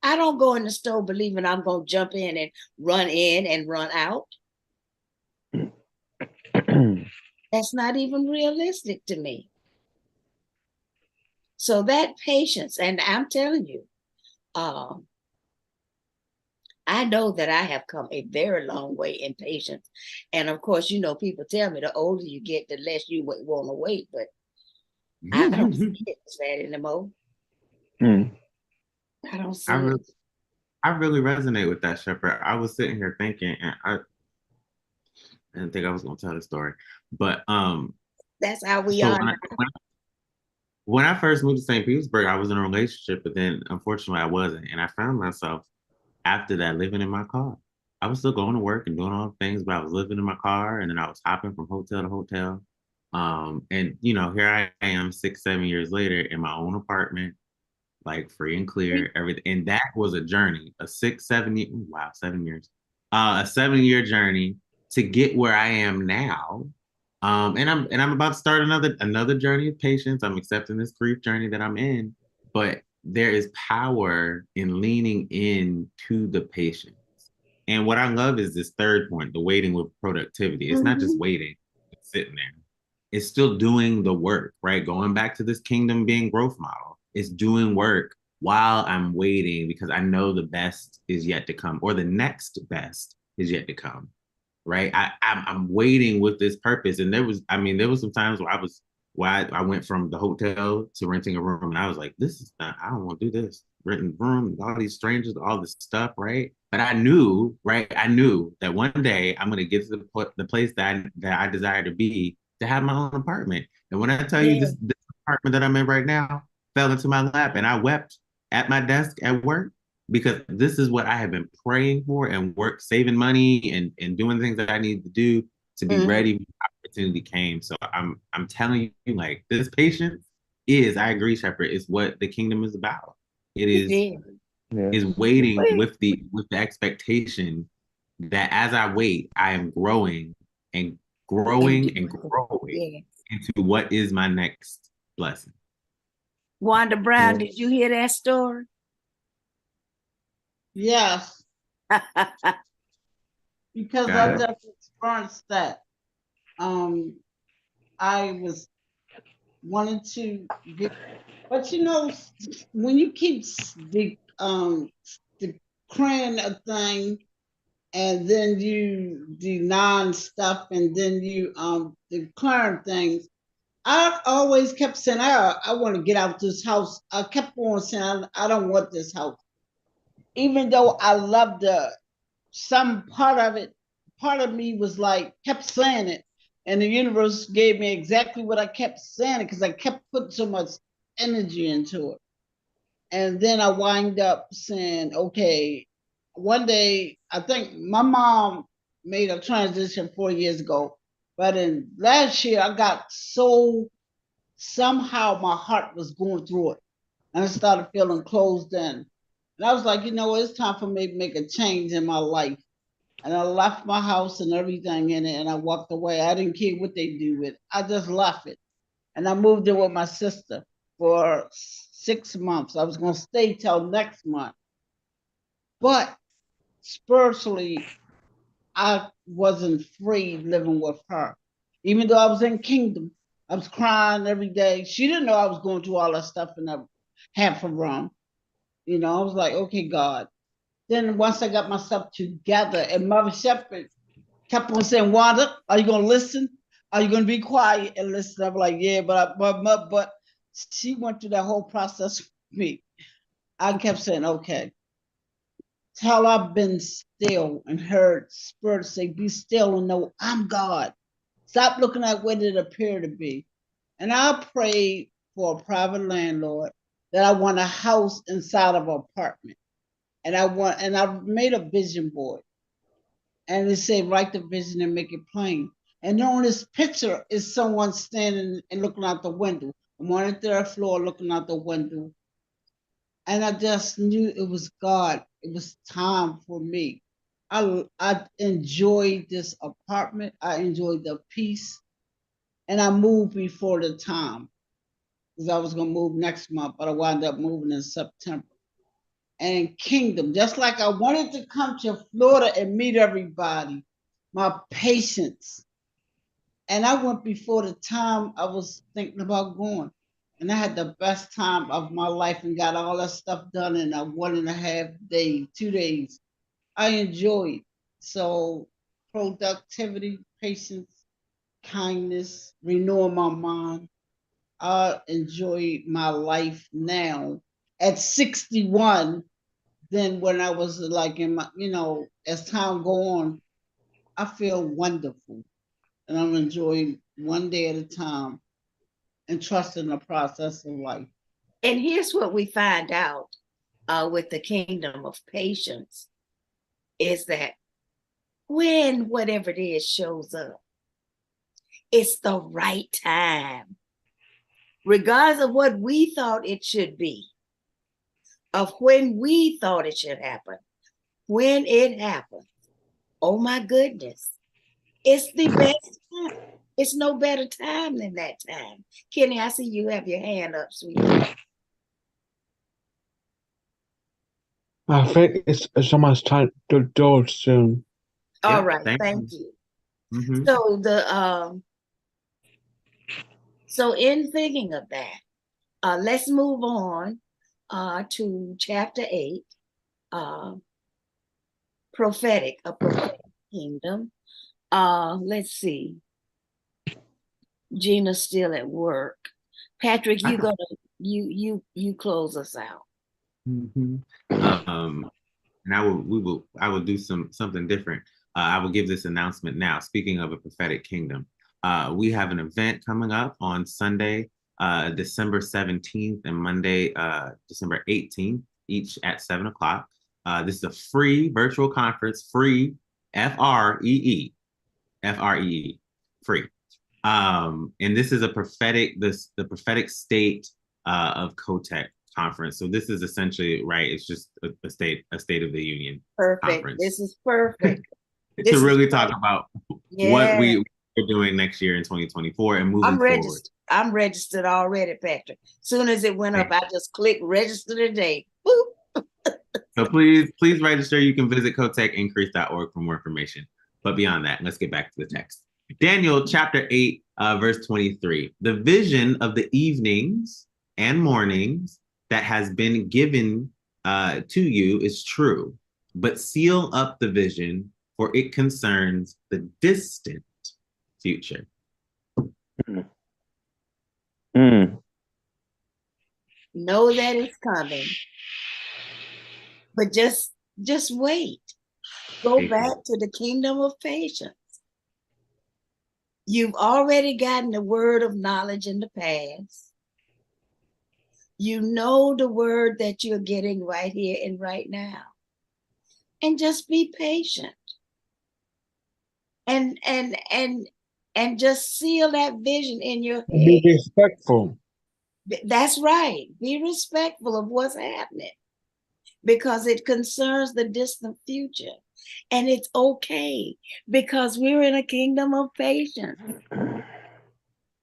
I don't go in the store believing I'm going to jump in and run out. That's not even realistic to me. So that patience, and I'm telling you, I know that I have come a very long way in patience. And of course, you know, people tell me the older you get, the less you want to wait. But I don't see it as that anymore. I don't see it. I really resonate with that, Shepherd. I was sitting here thinking, and I didn't think I was going to tell the story, but that's how we so are. When I first moved to St. Petersburg, I was in a relationship, but then unfortunately I wasn't, and I found myself after that living in my car. I was still going to work and doing all the things, but I was living in my car, and then I was hopping from hotel to hotel. And you know, here I am 6, 7 years later in my own apartment, like free and clear, everything. And that was a journey, a 6, 7 year, wow, 7 years, a 7-year journey to get where I am now. And I'm about to start another journey of patience. I'm accepting this grief journey that I'm in, but there is power in leaning into the patience. And what I love is this third point, the waiting with productivity. It's not just waiting, it's sitting there. It's still doing the work, right? Going back to this kingdom being growth model. It's doing work while I'm waiting because I know the best is yet to come, or the next best is yet to come, right? I'm waiting with this purpose. And there was some times where I went from the hotel to renting a room, and I was like, this is not, I don't want to do this. Renting a room, all these strangers, all this stuff, right? But I knew that one day I'm going to get to the place that I desire to be, to have my own apartment. And when I tell you this apartment that I'm in right now fell into my lap, and I wept at my desk at work, because this is what I have been praying for and saving money and doing things that I need to do to be ready when the opportunity came. So I'm telling you, like, this patience is, I agree, Shepherd, is what the kingdom is about. It is Yes. waiting with the expectation that as I wait, I am growing and growing and growing Yeah. into what is my next blessing. Wanda Brown, Yeah. did you hear that story? Yes, because Got I it. just experienced that. I was wanting to get, but you know, when you keep declaring a thing and then you denying stuff and then you declaring things. I always kept saying, I want to get out this house. I kept on saying, I don't want this house. Even though I loved some part of me was like, kept saying it. And the universe gave me exactly what I kept saying because I kept putting so much energy into it. And then I wind up saying, okay, one day, I think my mom made a transition 4 years ago. But in last year, I got so somehow my heart was going through it. And I started feeling closed in. And I was like, you know, it's time for me to make a change in my life. And I left my house and everything in it and I walked away. I didn't care what they do with it. I just left it. And I moved in with my sister for 6 months. I was going to stay till next month. But spiritually, I wasn't free living with her. Even though I was in kingdom, I was crying every day. She didn't know I was going through all that stuff in that half a room. You know, I was like, okay, God. Then once I got myself together, and Mother Shepherd kept on saying, Wanda, are you going to listen? Are you going to be quiet and listen? I'm like, yeah, but she went through that whole process with me. I kept saying, okay, till I've been still and heard Spirit say, be still and know I'm God. Stop looking at what it appeared to be. And I prayed for a private landlord that I want a house inside of an apartment. And I made a vision board. And it said, write the vision and make it plain. And on this picture is someone standing and looking out the window. I'm on the third floor looking out the window. And I just knew it was God. It was time for me. I enjoyed this apartment. I enjoyed the peace. And I moved before the time because I was going to move next month, but I wound up moving in September. And kingdom, just like I wanted to come to Florida and meet everybody, my patience. And I went before the time I was thinking about going. And I had the best time of my life and got all that stuff done in a 1.5 day, 2 days. I enjoyed. So productivity, patience, kindness, renewing my mind. I enjoy my life now at 61 than when I was like in my, as time go on, I feel wonderful. And I'm enjoying one day at a time and trusting the process of life. And here's what we find out with the kingdom of patience is that when whatever it is shows up, it's the right time, regardless of what we thought it should be, of when we thought it should happen. When it happens, oh my goodness, it's the best time. It's no better time than that time. Kenny, I see you have your hand up, sweetheart. I think it's almost time to do it soon. All Yeah, right, thank you. Mm-hmm. So in thinking of that, let's move on to chapter 8, a prophetic kingdom. Let's see. Gina's still at work. Patrick, you close us out. Mm-hmm. And I will do something different. I will give this announcement now. Speaking of a prophetic kingdom, we have an event coming up on Sunday, December 17th and Monday, December 18th, each at 7 o'clock. This is a free virtual conference, free, F-R-E-E, F-R-E-E, free. And this is the prophetic state of COTEC conference. So this is essentially, right, it's just a state of the union conference. This is perfect. To really talk about what we're doing next year in 2024 and moving forward. I'm registered already, Patrick. Soon as it went up, I just clicked register today. Boop. So please register. You can visit cotechincrease.org for more information. But beyond that, let's get back to the text. Daniel chapter 8, verse 23. The vision of the evenings and mornings that has been given to you is true, but seal up the vision, for it concerns the distant future. Know that it's coming, but just wait. Go back to the kingdom of patience. You've already gotten the word of knowledge in the past. You know the word that you're getting right here and right now. And just be patient. And just seal that vision in your head. Be respectful. That's right. Be respectful of what's happening, because it concerns the distant future. And it's okay, because we're in a kingdom of patience.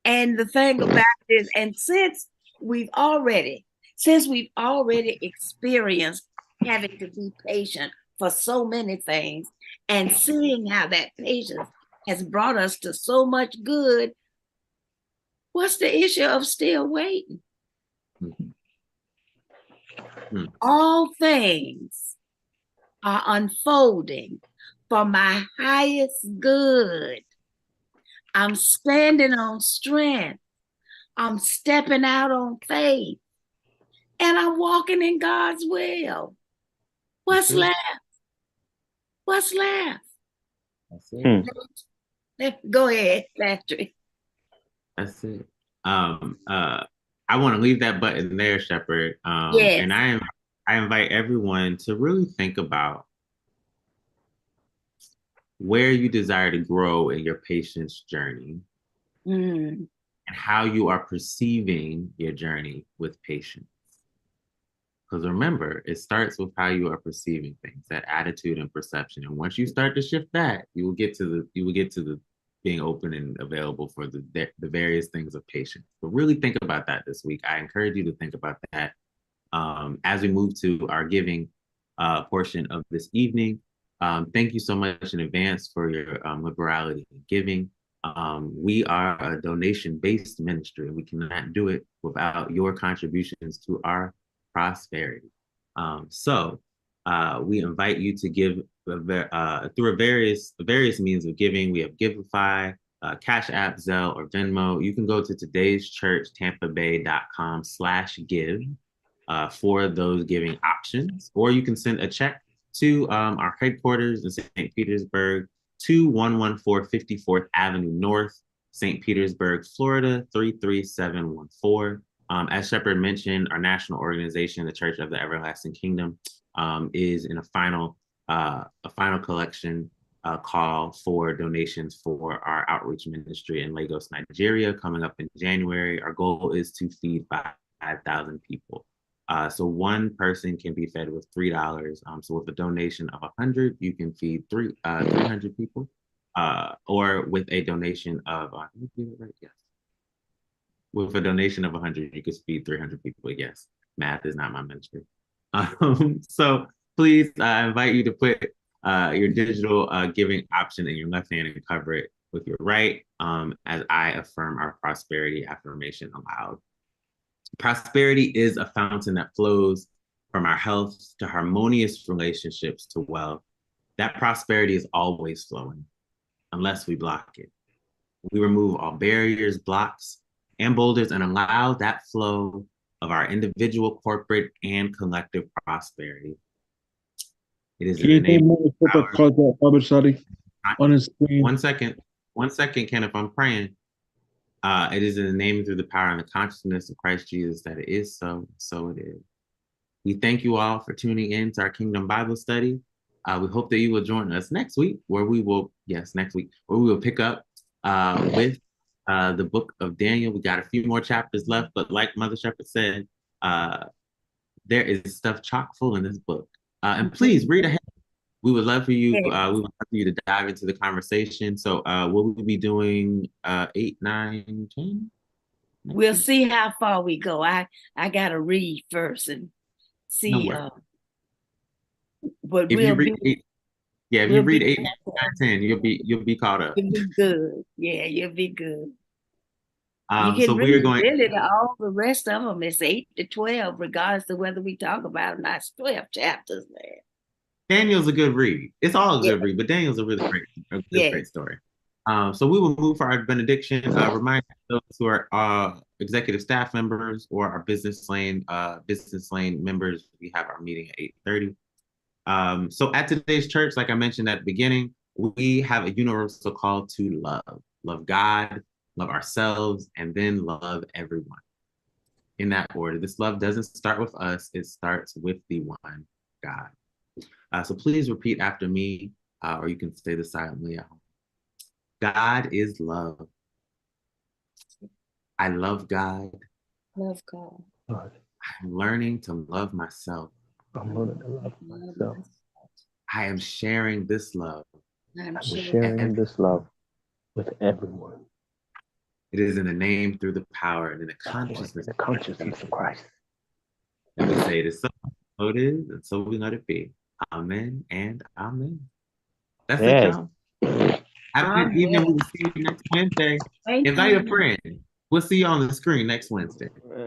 And the thing about it is, and since we've already experienced having to be patient for so many things, and seeing how that patience has brought us to so much good, what's the issue of still waiting? All things are unfolding for my highest good. I'm standing on strength. I'm stepping out on faith. And I'm walking in God's will. What's left? What's left? That's it. Go ahead, Patrick. That's it. I want to leave that button there, Shepherd. Yes. And I invite everyone to really think about where you desire to grow in your patience journey, and how you are perceiving your journey with patience. Because remember, it starts with how you are perceiving things, that attitude and perception. And once you start to shift that, you will get to the being open and available for the various things of patience. But really think about that this week. I encourage you to think about that as we move to our giving portion of this evening. Thank you so much in advance for your liberality in giving. We are a donation-based ministry, and we cannot do it without your contributions to our prosperity. So we invite you to give through various means of giving. We have Giveify, Cash App, Zelle, or Venmo. You can go to todayschurchtampabay.com/give for those giving options, or you can send a check to our headquarters in St. Petersburg, 2114 54th Avenue North, St. Petersburg, Florida, 33714. As Shepherd mentioned, our national organization, the Church of the Everlasting Kingdom, is in a final collection call for donations for our outreach ministry in Lagos, Nigeria, coming up in January. Our goal is to feed 5,000 people. So one person can be fed with $3. So with a donation of 100, you can feed 300 people. Or with a donation of, yes. With a donation of 100, you could feed 300 people. Yes, math is not my ministry. So please, I invite you to put your digital giving option in your left hand and cover it with your right, as I affirm our prosperity affirmation aloud. Prosperity is a fountain that flows from our health to harmonious relationships to wealth. That prosperity is always flowing, unless we block it. We remove all barriers, blocks, and boulders and allow that flow of our individual, corporate, and collective prosperity. It is in the name of Bible study on his screen. One second, Kenneth, I'm praying. It is in the name and through the power and the consciousness of Christ Jesus that it is so it is. We thank you all for tuning in to our Kingdom Bible study. We hope that you will join us next week, where we will pick up with the book of Daniel. We got a few more chapters left, but like Mother Shepherd said, there is stuff chock full in this book. And please read ahead. We would love for you. We would love for you to dive into the conversation. So, will we be doing 8, 9, 10? We'll see how far we go. I gotta read first and see what if you we'll read be. If you read 8, 9, 10, you'll be caught up. You'll be good. Yeah, you'll be good. You So can we're read going. really all the rest of them. It's 8 to 12, regardless of whether we talk about them. That's 12 chapters, man. Daniel's a good read. It's all a good read, but Daniel's a really great story. So we will move for our benediction. Remind those who are executive staff members or our business lane members, we have our meeting at 8:30. So at today's church, like I mentioned at the beginning, we have a universal call to love God, love ourselves, and then love everyone. In that order. This love doesn't start with us, it starts with the one God. So please repeat after me, or you can say this silently at home. God is love. I love God. Love God. I'm learning to love myself. I'm learning to love myself. I am sharing this love. I'm sharing this love with everyone. It is in the name, through the power, and in the consciousness of Christ. And we say it is so it is, and so we let it be. Amen and amen. That's it, y'all. Have a good evening. We will see you next Wednesday. Invite a friend. We'll see you on the screen next Wednesday.